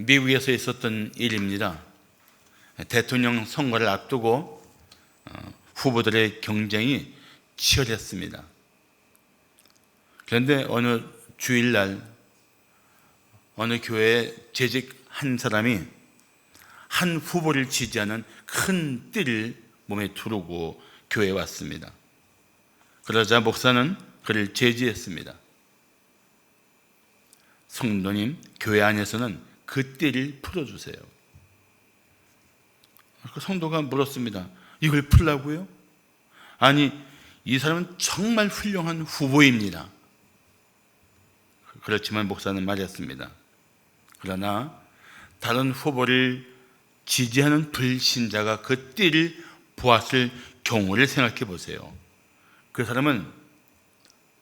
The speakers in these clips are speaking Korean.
미국에서 있었던 일입니다. 대통령 선거를 앞두고 후보들의 경쟁이 치열했습니다. 그런데 어느 주일날 어느 교회에 재직 한 사람이 한 후보를 지지하는 큰 띠를 몸에 두르고 교회에 왔습니다. 그러자 목사는 그를 제지했습니다. 성도님, 교회 안에서는 그 띠를 풀어주세요. 그 성도가 물었습니다. 이걸 풀라고요? 아니, 이 사람은 정말 훌륭한 후보입니다. 그렇지만 목사는 말했습니다. 그러나 다른 후보를 지지하는 불신자가 그 띠를 보았을 경우를 생각해 보세요. 그 사람은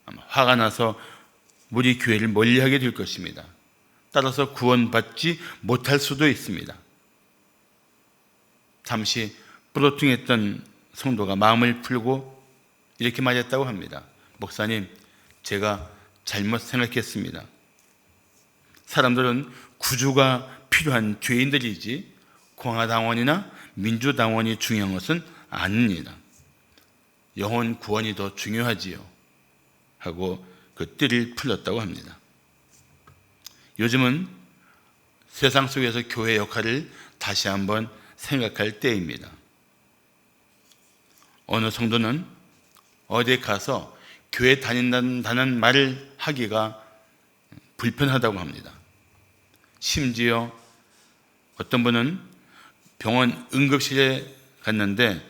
아마 화가 나서 우리 교회를 멀리하게 될 것입니다. 따라서 구원받지 못할 수도 있습니다. 잠시 부러퉁했던 성도가 마음을 풀고 이렇게 말했다고 합니다. 목사님, 제가 잘못 생각했습니다. 사람들은 구주가 필요한 죄인들이지 공화당원이나 민주당원이 중요한 것은 아닙니다. 영혼 구원이 더 중요하지요. 하고 그 띠를 풀렸다고 합니다. 요즘은 세상 속에서 교회 역할을 다시 한번 생각할 때입니다. 어느 성도는 어디에 가서 교회 다닌다는 말을 하기가 불편하다고 합니다. 심지어 어떤 분은 병원 응급실에 갔는데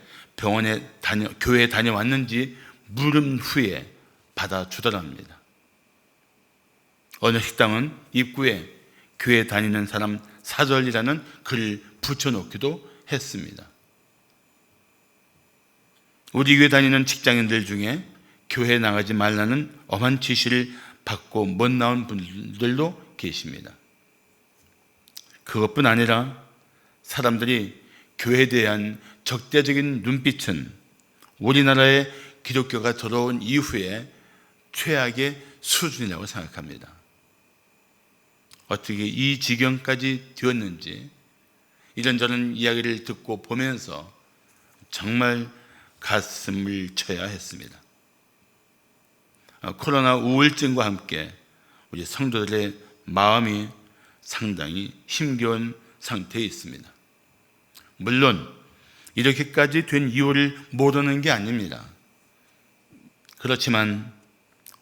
교회에 다녀왔는지 물은 후에 받아주더랍니다. 어느 식당은 입구에 교회 다니는 사람 사절이라는 글을 붙여놓기도 했습니다. 우리 교회 다니는 직장인들 중에 교회에 나가지 말라는 엄한 지시를 받고 못 나온 분들도 계십니다. 그것뿐 아니라 사람들이 교회에 대한 적대적인 눈빛은 우리나라에 기독교가 들어온 이후에 최악의 수준이라고 생각합니다. 어떻게 이 지경까지 되었는지 이런저런 이야기를 듣고 보면서 정말 가슴을 쳐야 했습니다. 코로나 우울증과 함께 우리 성도들의 마음이 상당히 힘겨운 상태에 있습니다. 물론 이렇게까지 된 이유를 모르는 게 아닙니다. 그렇지만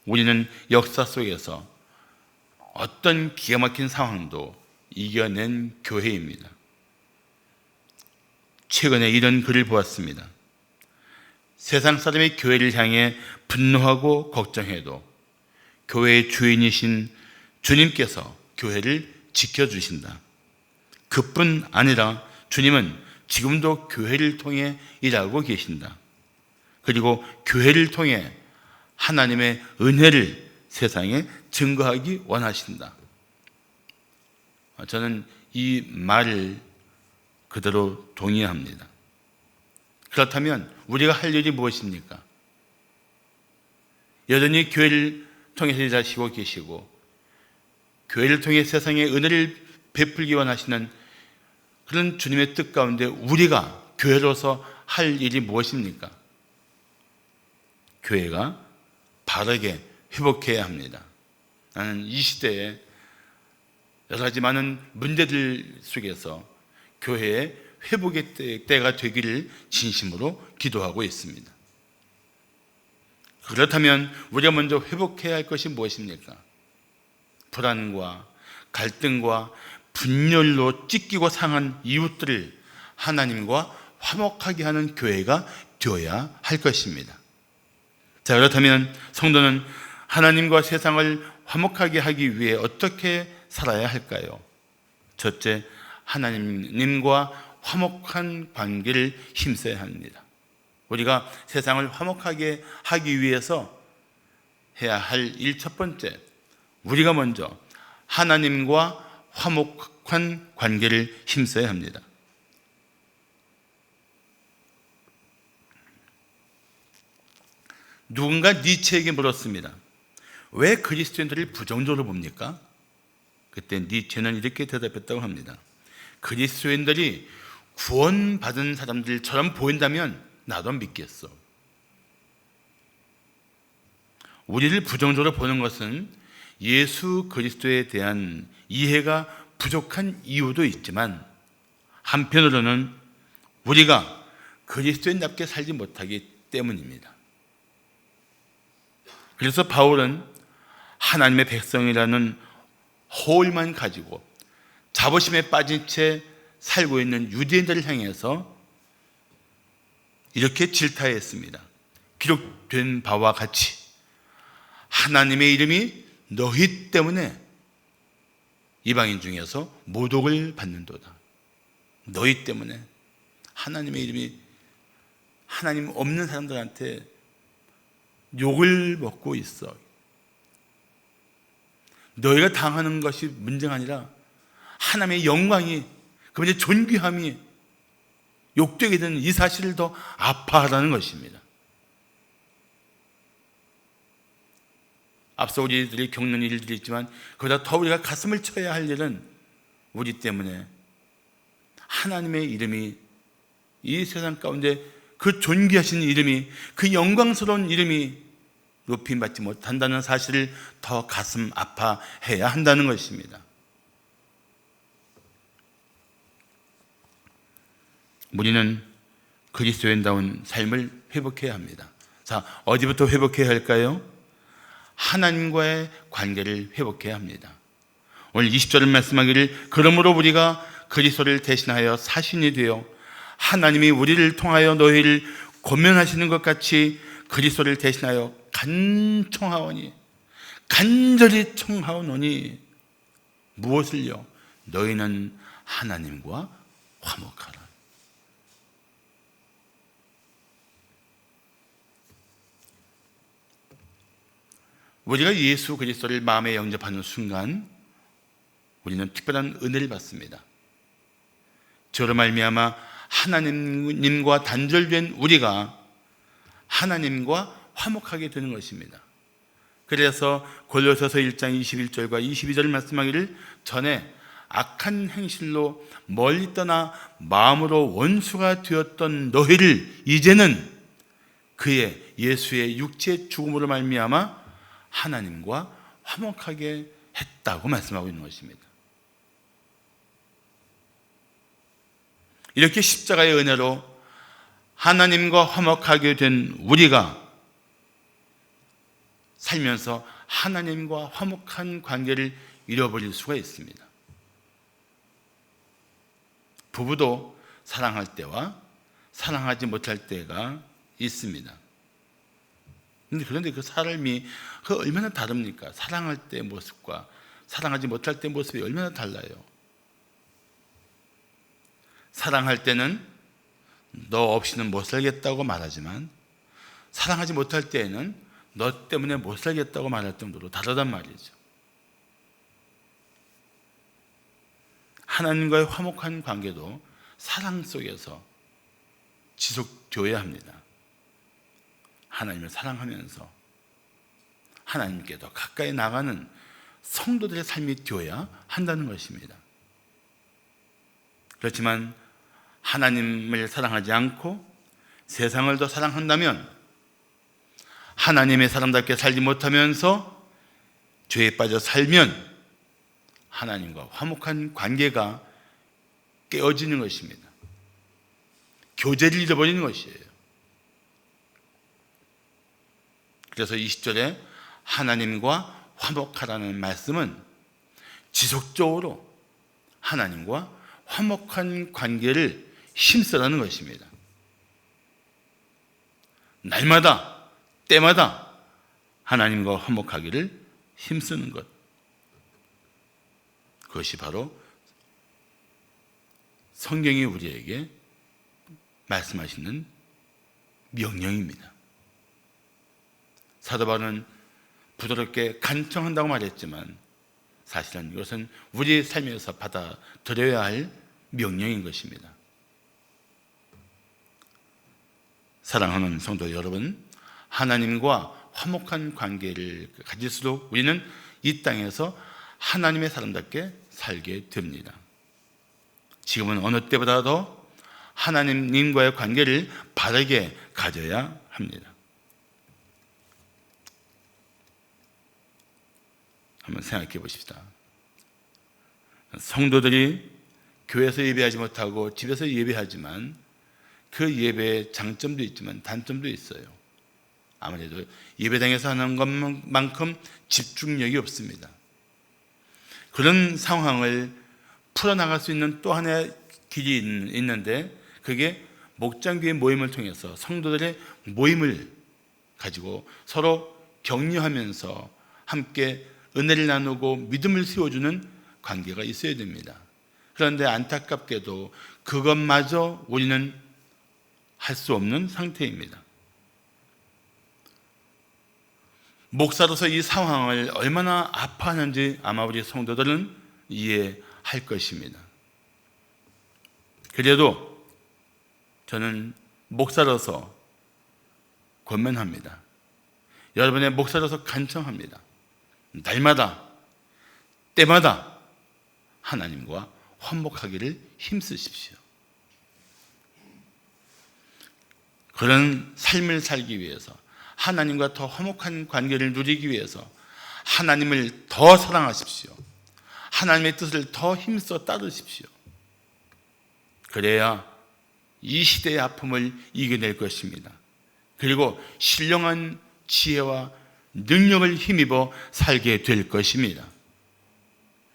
우리는 역사 속에서 어떤 기가 막힌 상황도 이겨낸 교회입니다. 최근에 이런 글을 보았습니다. 세상 사람이 교회를 향해 분노하고 걱정해도 교회의 주인이신 주님께서 교회를 지켜주신다. 그뿐 아니라 주님은 지금도 교회를 통해 일하고 계신다. 그리고 교회를 통해 하나님의 은혜를 세상에 증거하기 원하신다. 저는 이 말을 그대로 동의합니다. 그렇다면 우리가 할 일이 무엇입니까? 여전히 교회를 통해서 일하시고 계시고 교회를 통해 세상에 은혜를 베풀기 원하시는 그런 주님의 뜻 가운데 우리가 교회로서 할 일이 무엇입니까? 교회가 바르게 회복해야 합니다. 나는 이 시대에 여러 가지 많은 문제들 속에서 교회의 회복의 때가 되기를 진심으로 기도하고 있습니다. 그렇다면 우리가 먼저 회복해야 할 것이 무엇입니까? 불안과 갈등과 분열로 찢기고 상한 이웃들을 하나님과 화목하게 하는 교회가 되어야 할 것입니다. 자, 그렇다면 성도는 하나님과 세상을 화목하게 하기 위해 어떻게 살아야 할까요? 첫째, 하나님과 화목한 관계를 힘써야 합니다. 우리가 세상을 화목하게 하기 위해서 해야 할 일 첫 번째, 우리가 먼저 하나님과 화목한 관계를 힘써야 합니다. 누군가 니체에게 물었습니다. 왜 그리스도인들을 부정적으로 봅니까? 그때 니체는 이렇게 대답했다고 합니다. 그리스도인들이 구원받은 사람들처럼 보인다면 나도 믿겠어. 우리를 부정적으로 보는 것은 예수 그리스도에 대한 이해가 부족한 이유도 있지만 한편으로는 우리가 그리스도인답게 살지 못하기 때문입니다. 그래서 바울은 하나님의 백성이라는 허울만 가지고 자부심에 빠진 채 살고 있는 유대인들을 향해서 이렇게 질타했습니다. 기록된 바와 같이 하나님의 이름이 너희 때문에 이방인 중에서 모독을 받는도다. 너희 때문에 하나님의 이름이 하나님 없는 사람들한테 욕을 먹고 있어. 너희가 당하는 것이 문제가 아니라 하나님의 영광이, 그분의 존귀함이 욕되게 되는 이 사실을 더 아파하라는 것입니다. 앞서 우리들이 겪는 일들이 있지만 그보다 더 우리가 가슴을 쳐야 할 일은 우리 때문에 하나님의 이름이 이 세상 가운데 그 존귀하신 이름이, 그 영광스러운 이름이 높임받지 못한다는 사실을 더 가슴 아파해야 한다는 것입니다. 우리는 그리스도인다운 삶을 회복해야 합니다. 자, 어디부터 회복해야 할까요? 하나님과의 관계를 회복해야 합니다. 오늘 20절을 말씀하기를 그러므로 우리가 그리스도를 대신하여 사신이 되어 하나님이 우리를 통하여 너희를 권면하시는 것 같이 그리스도를 대신하여 간청하오니, 간절히 청하오노니 무엇을요? 너희는 하나님과 화목하라. 우리가 예수 그리스도를 마음에 영접하는 순간 우리는 특별한 은혜를 받습니다. 저로 말미암아 하나님과 단절된 우리가 하나님과 화목하게 되는 것입니다. 그래서 골로새서 1장 21절과 22절 말씀하기를 전에 악한 행실로 멀리 떠나 마음으로 원수가 되었던 너희를 이제는 그의 예수의 육체의 죽음으로 말미암아 하나님과 화목하게 했다고 말씀하고 있는 것입니다. 이렇게 십자가의 은혜로 하나님과 화목하게 된 우리가 살면서 하나님과 화목한 관계를 잃어버릴 수가 있습니다. 부부도 사랑할 때와 사랑하지 못할 때가 있습니다. 그런데 그 사람이 얼마나 다릅니까? 사랑할 때 모습과 사랑하지 못할 때 모습이 얼마나 달라요. 사랑할 때는 너 없이는 못 살겠다고 말하지만 사랑하지 못할 때에는 너 때문에 못 살겠다고 말할 정도로 다르단 말이죠. 하나님과의 화목한 관계도 사랑 속에서 지속되어야 합니다. 하나님을 사랑하면서 하나님께 더 가까이 나가는 성도들의 삶이 되어야 한다는 것입니다. 그렇지만 하나님을 사랑하지 않고 세상을 더 사랑한다면 하나님의 사람답게 살지 못하면서 죄에 빠져 살면 하나님과 화목한 관계가 깨어지는 것입니다. 교제를 잃어버리는 것이에요. 그래서 20절에 하나님과 화목하라는 말씀은 지속적으로 하나님과 화목한 관계를 힘쓰라는 것입니다. 날마다 때마다 하나님과 화목하기를 힘쓰는 것, 그것이 바로 성경이 우리에게 말씀하시는 명령입니다. 사도 바울은 부드럽게 간청한다고 말했지만 사실은 이것은 우리의 삶에서 받아들여야 할 명령인 것입니다. 사랑하는 성도 여러분, 하나님과 화목한 관계를 가질수록 우리는 이 땅에서 하나님의 사람답게 살게 됩니다. 지금은 어느 때보다도 하나님과의 관계를 바르게 가져야 합니다. 한번 생각해 보십시다. 성도들이 교회에서 예배하지 못하고 집에서 예배하지만 그 예배의 장점도 있지만 단점도 있어요. 아무래도 예배당에서 하는 것만큼 집중력이 없습니다. 그런 상황을 풀어나갈 수 있는 또 하나의 길이 있는데, 그게 목장교회 모임을 통해서 성도들의 모임을 가지고 서로 격려하면서 함께 은혜를 나누고 믿음을 세워주는 관계가 있어야 됩니다. 그런데 안타깝게도 그것마저 우리는 할 수 없는 상태입니다. 목사로서 이 상황을 얼마나 아파하는지 아마 우리 성도들은 이해할 것입니다. 그래도 저는 목사로서 권면합니다. 여러분의 목사로서 간청합니다. 날마다 때마다 하나님과 화목하기를 힘쓰십시오. 그런 삶을 살기 위해서, 하나님과 더 화목한 관계를 누리기 위해서 하나님을 더 사랑하십시오. 하나님의 뜻을 더 힘써 따르십시오. 그래야 이 시대의 아픔을 이겨낼 것입니다. 그리고 신령한 지혜와 능력을 힘입어 살게 될 것입니다.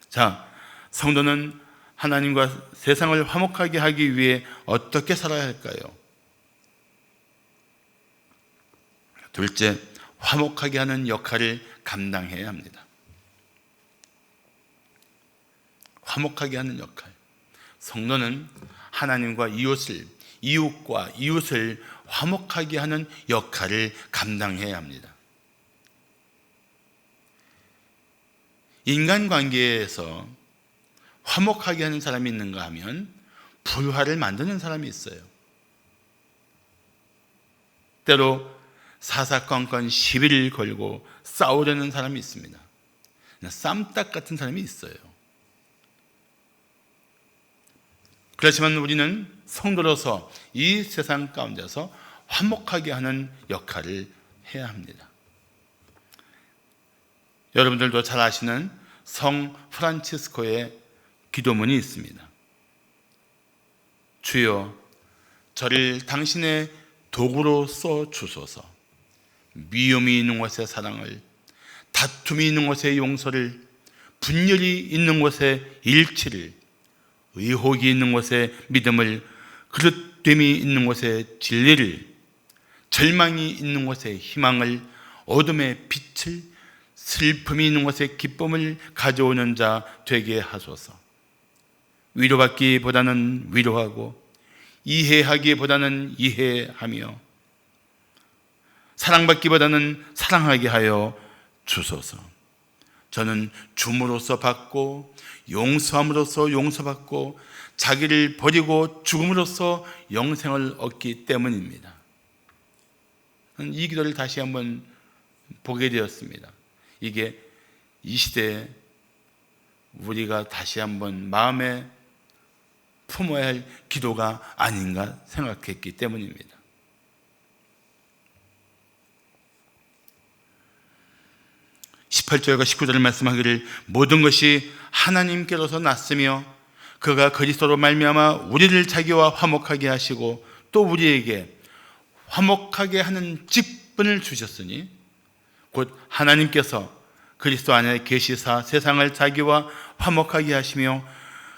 자, 성도는 하나님과 세상을 화목하게 하기 위해 어떻게 살아야 할까요? 둘째, 화목하게 하는 역할을 감당해야 합니다. 화목하게 하는 역할. 성도는 하나님과 이웃과 이웃을 화목하게 하는 역할을 감당해야 합니다. 인간관계에서 화목하게 하는 사람이 있는가 하면 불화를 만드는 사람이 있어요. 때로 사사건건 시비를 걸고 싸우려는 사람이 있습니다. 쌈딱 같은 사람이 있어요. 그렇지만 우리는 성도로서 이 세상 가운데서 화목하게 하는 역할을 해야 합니다. 여러분들도 잘 아시는 성 프란치스코의 기도문이 있습니다. 주여, 저를 당신의 도구로 써 주소서. 미움이 있는 곳에 사랑을, 다툼이 있는 곳에 용서를, 분열이 있는 곳에 일치를, 의혹이 있는 곳에 믿음을, 그릇됨이 있는 곳에 진리를, 절망이 있는 곳에 희망을, 어둠의 빛을, 슬픔이 있는 곳에 기쁨을 가져오는 자 되게 하소서. 위로받기보다는 위로하고, 이해하기보다는 이해하며, 사랑받기보다는 사랑하게 하여 주소서. 저는 줌으로써 받고, 용서함으로써 용서받고, 자기를 버리고 죽음으로써 영생을 얻기 때문입니다. 이 기도를 다시 한번 보게 되었습니다. 이게 이 시대에 우리가 다시 한번 마음에 품어야 할 기도가 아닌가 생각했기 때문입니다. 18절과 19절을 말씀하기를 모든 것이 하나님께로서 났으며 그가 그리스도로 말미암아 우리를 자기와 화목하게 하시고 또 우리에게 화목하게 하는 직분을 주셨으니 곧 하나님께서 그리스도 안에 계시사 세상을 자기와 화목하게 하시며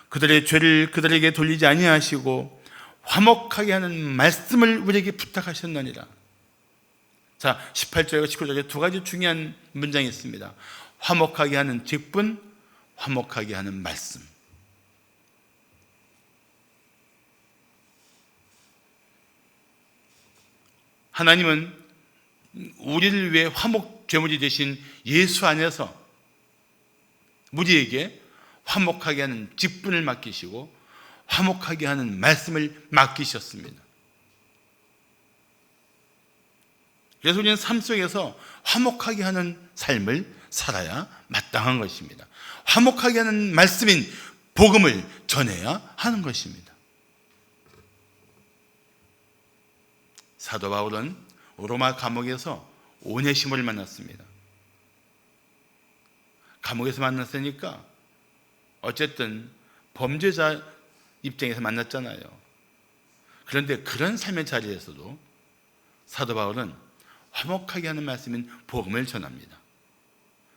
그들의 죄를 그들에게 돌리지 아니하시고 화목하게 하는 말씀을 우리에게 부탁하셨느니라. 자, 18절과 19절에 두 가지 중요한 문장이 있습니다. 화목하게 하는 직분, 화목하게 하는 말씀. 하나님은 우리를 위해 화목 제물이 되신 예수 안에서 우리에게 화목하게 하는 직분을 맡기시고 화목하게 하는 말씀을 맡기셨습니다. 그래서 우리는 삶 속에서 화목하게 하는 삶을 살아야 마땅한 것입니다. 화목하게 하는 말씀인 복음을 전해야 하는 것입니다. 사도 바울은 로마 감옥에서 오네시모를 만났습니다. 감옥에서 만났으니까 어쨌든 범죄자 입장에서 만났잖아요. 그런데 그런 삶의 자리에서도 사도 바울은 화목하게 하는 말씀인 복음을 전합니다.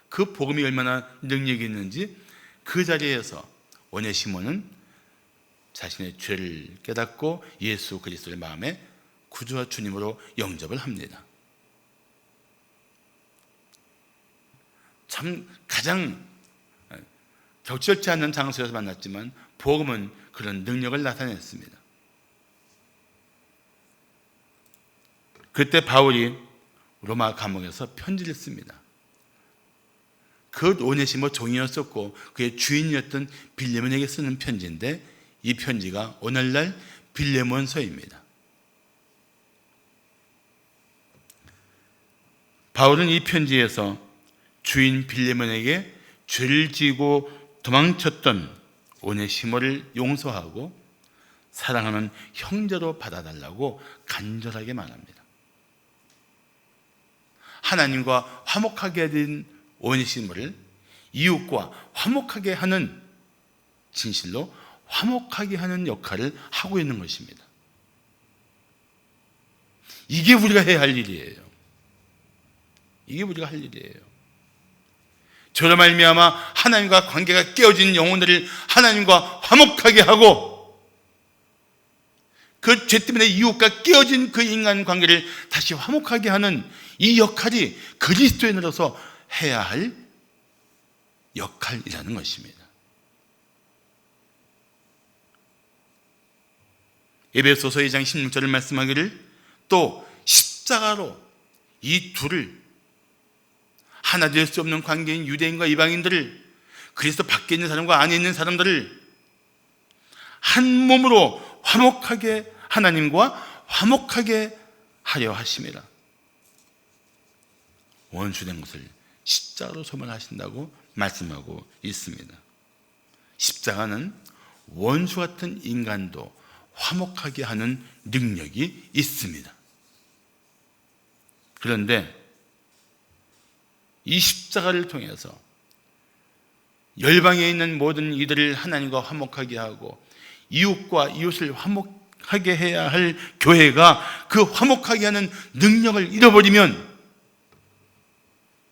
그 복음이 얼마나 능력이 있는지 그 자리에서 오네시모는 자신의 죄를 깨닫고 예수 그리스도를 마음에 구주와 주님으로 영접을 합니다. 참 가장 적절치 않은 장소에서 만났지만 복음은 그런 능력을 나타냈습니다. 그때 바울이 로마 감옥에서 편지를 씁니다. 그 오네시모 종이었었고 그의 주인이었던 빌레몬에게 쓰는 편지인데 이 편지가 오늘날 빌레몬서입니다. 바울은 이 편지에서 주인 빌레몬에게 죄를 지고 도망쳤던 오네시모를 용서하고 사랑하는 형제로 받아달라고 간절하게 말합니다. 하나님과 화목하게 된 오네시모를 이웃과 화목하게 하는, 진실로 화목하게 하는 역할을 하고 있는 것입니다. 이게 우리가 해야 할 일이에요. 이게 우리가 할 일이에요. 저로 말미암아 하나님과 관계가 깨어진 영혼들을 하나님과 화목하게 하고 그 죄 때문에 이웃과 깨어진 그 인간 관계를 다시 화목하게 하는 이 역할이 그리스도인으로서 해야 할 역할이라는 것입니다. 에베소서 2장 16절을 말씀하기를 또 십자가로 이 둘을 하나 될 수 없는 관계인 유대인과 이방인들을, 그리스도 밖에 있는 사람과 안에 있는 사람들을 한 몸으로 화목하게, 하나님과 화목하게 하려 하심이라. 원수된 것을 십자가로 소멸하신다고 말씀하고 있습니다. 십자가는 원수 같은 인간도 화목하게 하는 능력이 있습니다. 그런데 이 십자가를 통해서 열방에 있는 모든 이들을 하나님과 화목하게 하고 이웃과 이웃을 화목하게 해야 할 교회가 그 화목하게 하는 능력을 잃어버리면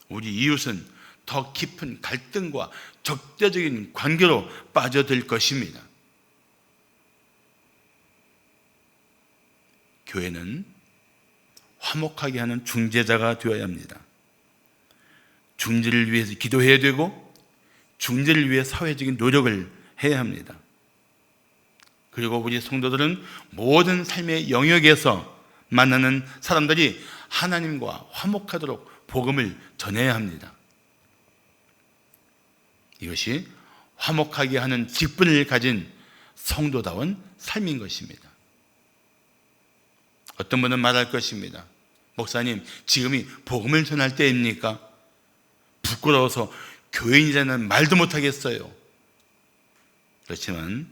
우리 이웃은 더 깊은 갈등과 적대적인 관계로 빠져들 것입니다. 교회는 화목하게 하는 중재자가 되어야 합니다. 중재를 위해서 기도해야 되고 중재를 위해 사회적인 노력을 해야 합니다. 그리고 우리 성도들은 모든 삶의 영역에서 만나는 사람들이 하나님과 화목하도록 복음을 전해야 합니다. 이것이 화목하게 하는 직분을 가진 성도다운 삶인 것입니다. 어떤 분은 말할 것입니다. 목사님, 지금이 복음을 전할 때입니까? 부끄러워서 교인이라는 말도 못하겠어요. 그렇지만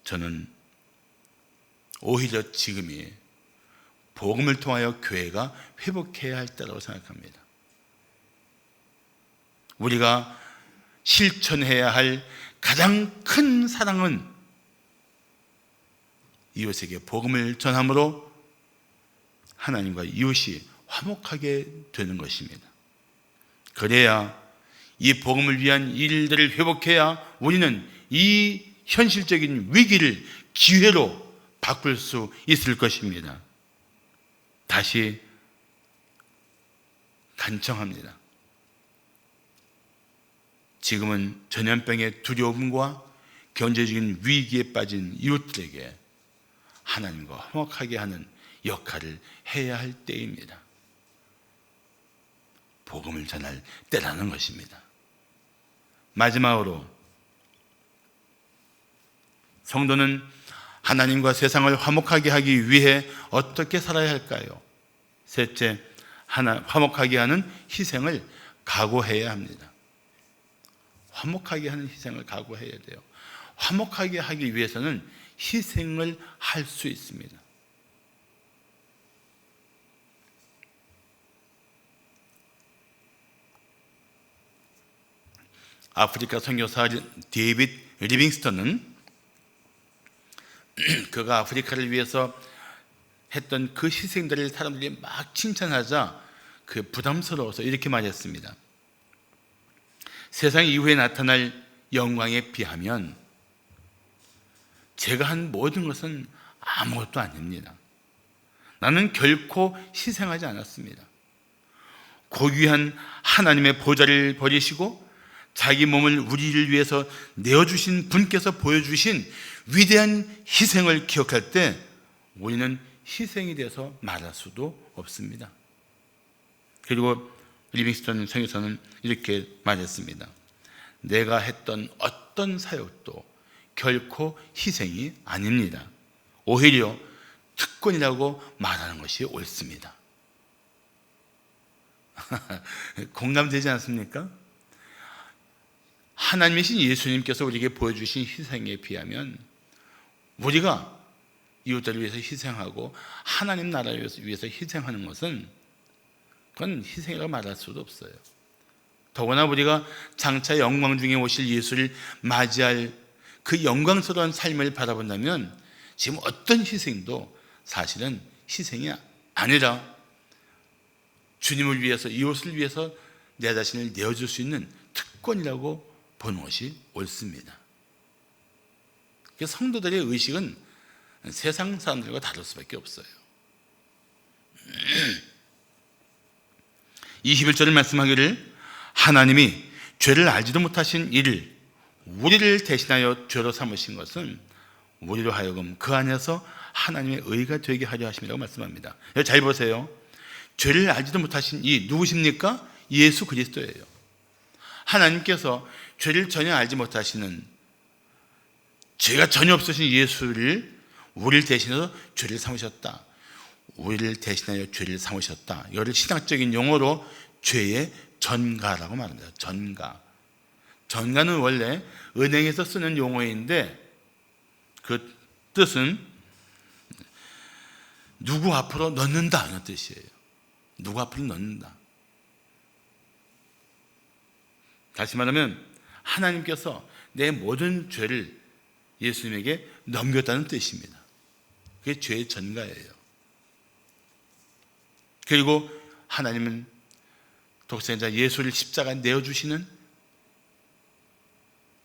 저는 오히려 지금이 복음을 통하여 교회가 회복해야 할 때라고 생각합니다. 우리가 실천해야 할 가장 큰 사랑은 이웃에게 복음을 전함으로 하나님과 이웃이 화목하게 되는 것입니다. 그래야 이 복음을 위한 일들을 회복해야 우리는 이 현실적인 위기를 기회로 바꿀 수 있을 것입니다. 다시 간청합니다. 지금은 전염병의 두려움과 경제적인 위기에 빠진 이웃들에게 하나님과 화목하게 하는 역할을 해야 할 때입니다. 복음을 전할 때라는 것입니다. 마지막으로 성도는 하나님과 세상을 화목하게 하기 위해 어떻게 살아야 할까요? 셋째, 화목하게 하는 희생을 각오해야 합니다. 화목하게 하는 희생을 각오해야 돼요. 화목하게 하기 위해서는 희생을 할 수 있습니다. 아프리카 선교사 데이빗 리빙스턴은 그가 아프리카를 위해서 했던 그 희생들을 사람들이 막 칭찬하자 그 부담스러워서 이렇게 말했습니다. 세상 이후에 나타날 영광에 비하면 제가 한 모든 것은 아무것도 아닙니다. 나는 결코 희생하지 않았습니다. 고귀한 하나님의 보좌를 버리시고 자기 몸을 우리를 위해서 내어주신 분께서 보여주신 위대한 희생을 기억할 때 우리는 희생이 돼서 말할 수도 없습니다. 그리고 리빙스턴 선교사는 이렇게 말했습니다. 내가 했던 어떤 사역도 결코 희생이 아닙니다. 오히려 특권이라고 말하는 것이 옳습니다. 공감되지 않습니까? 하나님이신 예수님께서 우리에게 보여주신 희생에 비하면 우리가 이웃들을 위해서 희생하고 하나님 나라를 위해서 희생하는 것은 그건 희생이라고 말할 수도 없어요. 더구나 우리가 장차 영광 중에 오실 예수를 맞이할 그 영광스러운 삶을 바라본다면 지금 어떤 희생도 사실은 희생이 아니라 주님을 위해서, 이웃을 위해서 내 자신을 내어줄 수 있는 특권이라고 보는 것이 옳습니다. 성도들의 의식은 세상 사람들과 다를 수밖에 없어요. 21절을 말씀하기를 하나님이 죄를 알지도 못하신 이를 우리를 대신하여 죄로 삼으신 것은 우리로 하여금 그 안에서 하나님의 의가 되게 하려 하심이라고 말씀합니다. 잘 보세요. 죄를 알지도 못하신 이 누구십니까? 예수 그리스도예요. 하나님께서 죄를 전혀 알지 못하시는, 죄가 전혀 없으신 예수를 우리를 대신해서 죄를 삼으셨다. 우리를 대신하여 죄를 삼으셨다. 이거를 신학적인 용어로 죄의 전가라고 말합니다. 전가. 전가는 원래 은행에서 쓰는 용어인데 그 뜻은 누구 앞으로 넣는다 이런 뜻이에요. 누구 앞으로 넣는다. 다시 말하면 하나님께서 내 모든 죄를 예수님에게 넘겼다는 뜻입니다. 그게 죄의 전가예요. 그리고 하나님은 독생자 예수를 십자가에 내어주시는,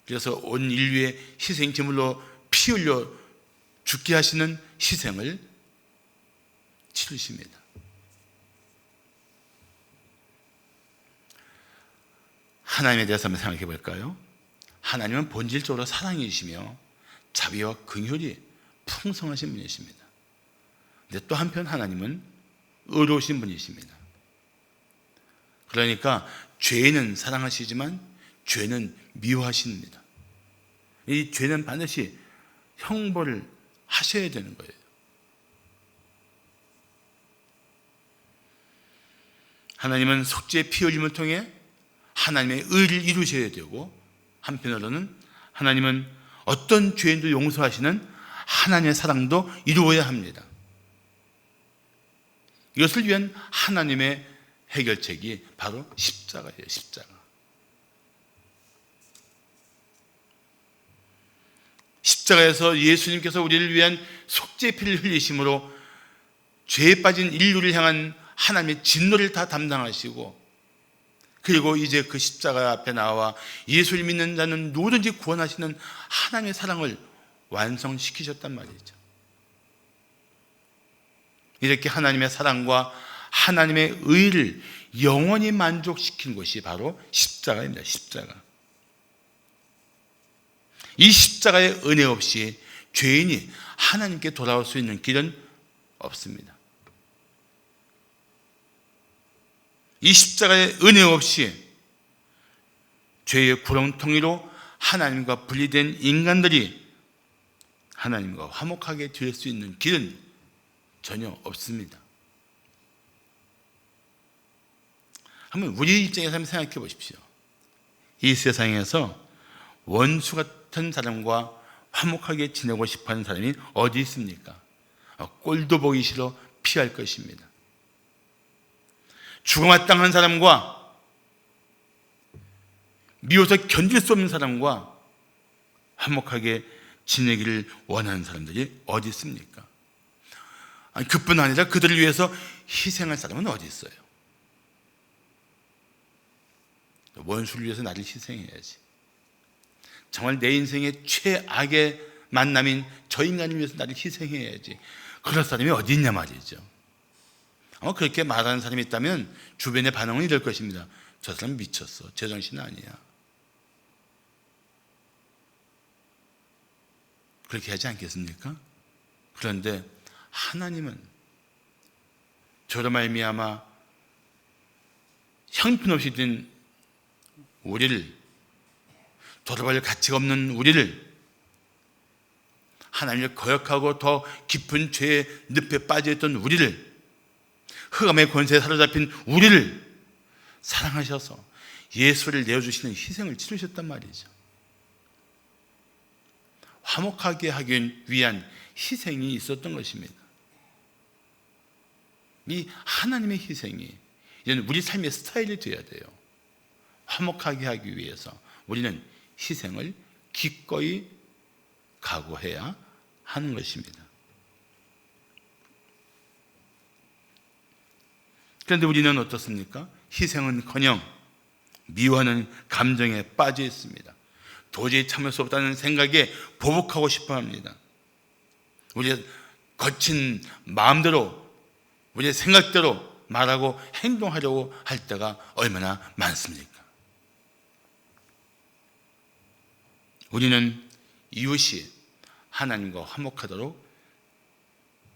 그래서 온 인류의 희생 제물로 피 흘려 죽게 하시는 희생을 치르십니다. 하나님에 대해서 한번 생각해 볼까요? 하나님은 본질적으로 사랑이시며 자비와 긍휼이 풍성하신 분이십니다. 근데 또 한편 하나님은 의로우신 분이십니다. 그러니까 죄는 사랑하시지만 죄는 미워하십니다. 이 죄는 반드시 형벌을 하셔야 되는 거예요. 하나님은 속죄의 피 흘림을 통해 하나님의 의를 이루셔야 되고, 한편으로는 하나님은 어떤 죄인도 용서하시는 하나님의 사랑도 이루어야 합니다. 이것을 위한 하나님의 해결책이 바로 십자가예요. 십자가. 십자가에서 예수님께서 우리를 위한 속죄의 피를 흘리심으로 죄에 빠진 인류를 향한 하나님의 진노를 다 담당하시고, 그리고 이제 그 십자가 앞에 나와 예수를 믿는 자는 누구든지 구원하시는 하나님의 사랑을 완성시키셨단 말이죠. 이렇게 하나님의 사랑과 하나님의 의를 영원히 만족시킨 것이 바로 십자가입니다. 십자가. 이 십자가의 은혜 없이 죄인이 하나님께 돌아올 수 있는 길은 없습니다. 이 십자가의 은혜 없이 죄의 구렁텅이로 하나님과 분리된 인간들이 하나님과 화목하게 될 수 있는 길은 전혀 없습니다. 한번 우리 입장에서 한번 생각해 보십시오. 이 세상에서 원수 같은 사람과 화목하게 지내고 싶어하는 사람이 어디 있습니까? 꼴도 보기 싫어 피할 것입니다. 죽어마땅한 사람과 미워서 견딜 수 없는 사람과 화목하게 지내기를 원하는 사람들이 어디 있습니까? 그뿐 아니라 그들을 위해서 희생할 사람은 어디 있어요? 원수를 위해서 나를 희생해야지. 정말 내 인생의 최악의 만남인 저 인간을 위해서 나를 희생해야지. 그럴 사람이 어디 있냐 말이죠. 그렇게 말하는 사람이 있다면 주변의 반응은 이럴 것입니다. 저 사람 미쳤어. 제정신 아니야. 그렇게 하지 않겠습니까? 그런데 하나님은 저로 말미암아 형편없이 된 우리를, 돌아볼 가치가 없는 우리를, 하나님을 거역하고 더 깊은 죄의 늪에 빠져있던 우리를, 흑암의 권세에 사로잡힌 우리를 사랑하셔서 예수를 내어주시는 희생을 치르셨단 말이죠. 화목하게 하기 위한 희생이 있었던 것입니다. 이 하나님의 희생이 이제는 우리 삶의 스타일이 되어야 돼요. 화목하게 하기 위해서 우리는 희생을 기꺼이 각오해야 하는 것입니다. 그런데 우리는 어떻습니까? 희생은커녕 미워하는 감정에 빠져 있습니다. 도저히 참을 수 없다는 생각에 보복하고 싶어 합니다. 우리의 거친 마음대로, 우리의 생각대로 말하고 행동하려고 할 때가 얼마나 많습니까? 우리는 이웃이 하나님과 화목하도록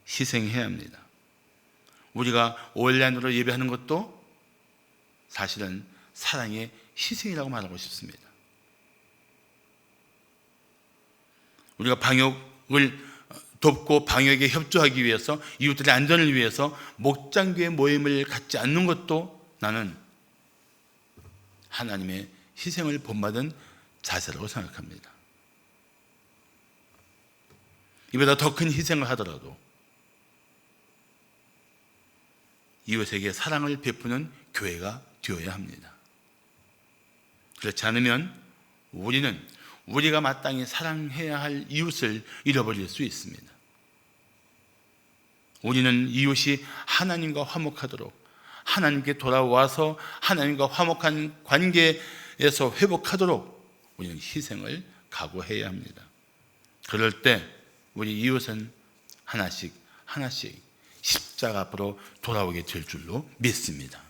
희생해야 합니다. 우리가 온라인으로 예배하는 것도 사실은 사랑의 희생이라고 말하고 싶습니다. 우리가 방역을 돕고 방역에 협조하기 위해서, 이웃들의 안전을 위해서 목장교회 모임을 갖지 않는 것도 나는 하나님의 희생을 본받은 자세라고 생각합니다. 이보다 더 큰 희생을 하더라도 이웃에게 사랑을 베푸는 교회가 되어야 합니다. 그렇지 않으면 우리는 우리가 마땅히 사랑해야 할 이웃을 잃어버릴 수 있습니다. 우리는 이웃이 하나님과 화목하도록, 하나님께 돌아와서 하나님과 화목한 관계에서 회복하도록 우리는 희생을 각오해야 합니다. 그럴 때 우리 이웃은 하나씩 하나씩 십자가 앞으로 돌아오게 될 줄로 믿습니다.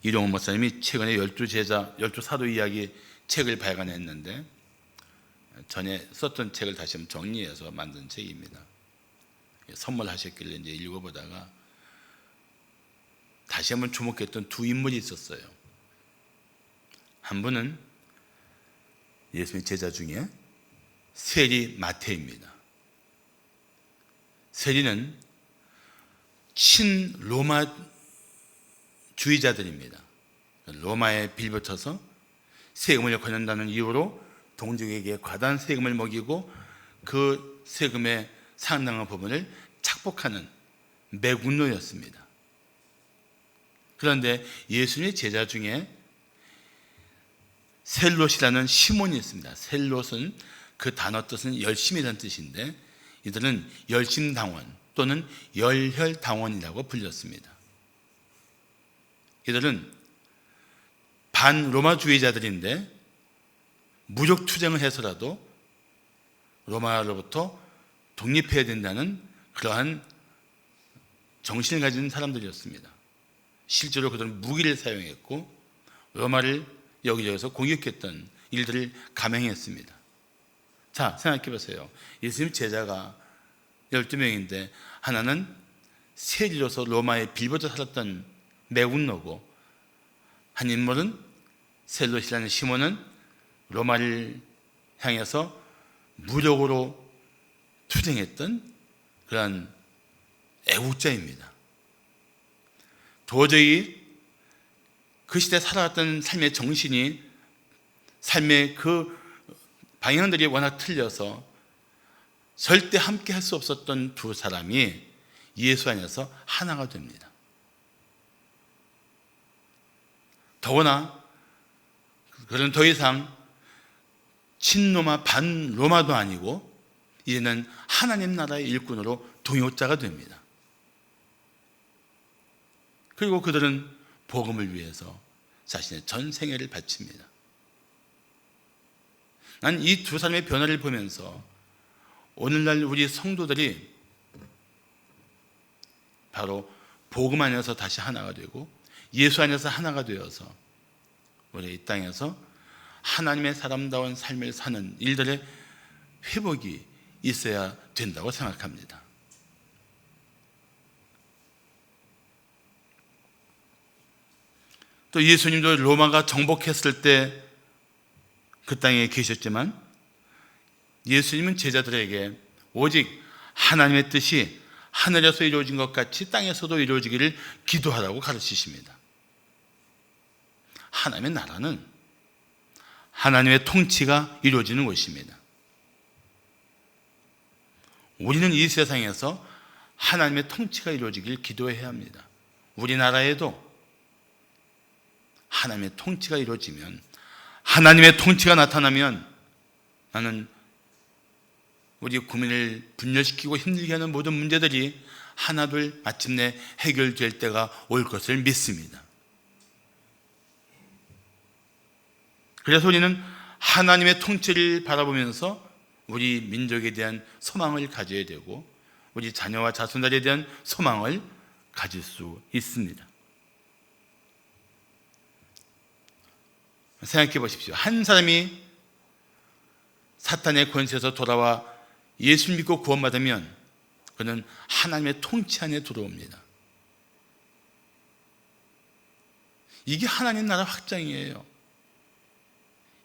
이종훈 목사님이 최근에 12제자, 12사도 이야기 책을 발간했는데 전에 썼던 책을 다시 한번 정리해서 만든 책입니다. 선물하셨길래 이제 읽어보다가 다시 한번 주목했던 두 인물이 있었어요. 한 분은 예수님의 제자 중에 세리 마태입니다. 세리는 친로마주의자들입니다. 로마에 빌붙어서 세금을 걷는다는 이유로 동족에게 과다한 세금을 먹이고 그 세금의 상당한 부분을 착복하는 매국노였습니다. 그런데 예수님의 제자 중에 셀롯이라는 시몬이 있습니다. 셀롯은 그 단어 뜻은 열심이라는 뜻인데 이들은 열심당원 또는 열혈당원이라고 불렸습니다. 이들은 반로마주의자들인데 무력투쟁을 해서라도 로마로부터 독립해야 된다는 그러한 정신을 가진 사람들이었습니다. 실제로 그들은 무기를 사용했고 로마를 여기저기서 공격했던 일들을 감행했습니다. 자, 생각해 보세요. 예수님 제자가 12명인데 하나는 세리로서 로마에 빌붙어 살았던 매국노고, 한 인물은 셀롯이라는 시몬은 로마를 향해서 무력으로 투쟁했던 그러한 애국자입니다. 도저히 그 시대에 살아갔던 삶의 정신이, 삶의 그 방향들이 워낙 틀려서 절대 함께 할 수 없었던 두 사람이 예수 안에서 하나가 됩니다. 더구나 그는 더 이상 친로마 반로마도 아니고 이제는 하나님 나라의 일꾼으로 동역자가 됩니다. 그리고 그들은 복음을 위해서 자신의 전 생애를 바칩니다. 난 이 두 사람의 변화를 보면서 오늘날 우리 성도들이 바로 복음 안에서 다시 하나가 되고 예수 안에서 하나가 되어서 우리 이 땅에서 하나님의 사람다운 삶을 사는 일들의 회복이 있어야 된다고 생각합니다. 또 예수님도 로마가 정복했을 때 그 땅에 계셨지만 예수님은 제자들에게 오직 하나님의 뜻이 하늘에서 이루어진 것 같이 땅에서도 이루어지기를 기도하라고 가르치십니다. 하나님의 나라는 하나님의 통치가 이루어지는 것입니다. 우리는 이 세상에서 하나님의 통치가 이루어지길 기도해야 합니다. 우리나라에도 하나님의 통치가 이루어지면, 하나님의 통치가 나타나면 나는 우리 국민을 분열시키고 힘들게 하는 모든 문제들이 하나둘 마침내 해결될 때가 올 것을 믿습니다. 그래서 우리는 하나님의 통치를 바라보면서 우리 민족에 대한 소망을 가져야 되고 우리 자녀와 자손들에 대한 소망을 가질 수 있습니다. 생각해 보십시오. 한 사람이 사탄의 권세에서 돌아와 예수 믿고 구원받으면 그는 하나님의 통치 안에 들어옵니다. 이게 하나님 나라 확장이에요.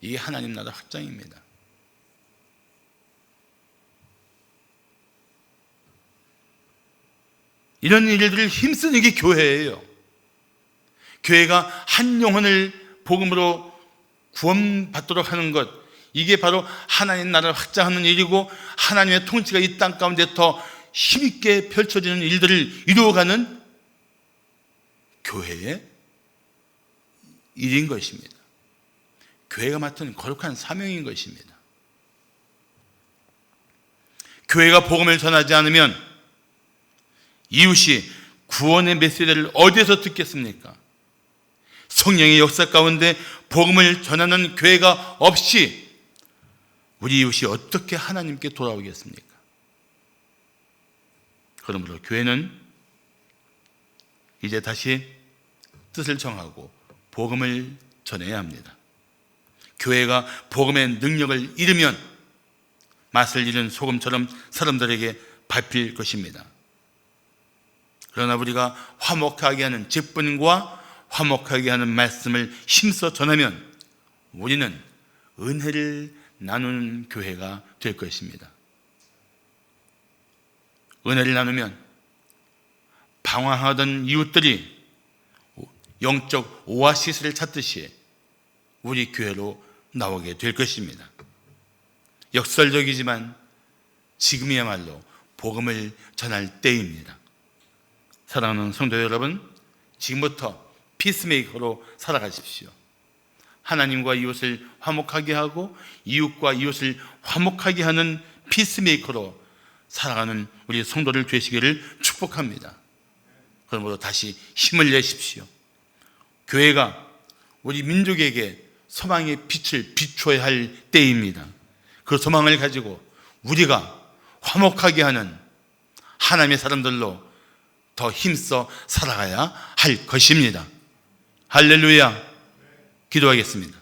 이게 하나님 나라 확장입니다. 이런 일들을 힘쓰는 게 교회예요. 교회가 한 영혼을 복음으로 구원받도록 하는 것, 이게 바로 하나님 나라를 확장하는 일이고 하나님의 통치가 이 땅 가운데 더 힘있게 펼쳐지는 일들을 이루어가는 교회의 일인 것입니다. 교회가 맡은 거룩한 사명인 것입니다. 교회가 복음을 전하지 않으면 이웃이 구원의 메시지를 어디에서 듣겠습니까? 성령의 역사 가운데 복음을 전하는 교회가 없이 우리 이웃이 어떻게 하나님께 돌아오겠습니까? 그러므로 교회는 이제 다시 뜻을 정하고 복음을 전해야 합니다. 교회가 복음의 능력을 잃으면 맛을 잃은 소금처럼 사람들에게 밟힐 것입니다. 그러나 우리가 화목하게 하는 직분과 화목하게 하는 말씀을 힘써 전하면 우리는 은혜를 나누는 교회가 될 것입니다. 은혜를 나누면 방황하던 이웃들이 영적 오아시스를 찾듯이 우리 교회로 나오게 될 것입니다. 역설적이지만 지금이야말로 복음을 전할 때입니다. 사랑하는 성도 여러분, 지금부터 피스메이커로 살아가십시오. 하나님과 이웃을 화목하게 하고 이웃과 이웃을 화목하게 하는 피스메이커로 살아가는 우리 성도들 되시기를 축복합니다. 그러므로 다시 힘을 내십시오. 교회가 우리 민족에게 소망의 빛을 비추어야 할 때입니다. 그 소망을 가지고 우리가 화목하게 하는 하나님의 사람들로 더 힘써 살아가야 할 것입니다. 할렐루야. 기도하겠습니다.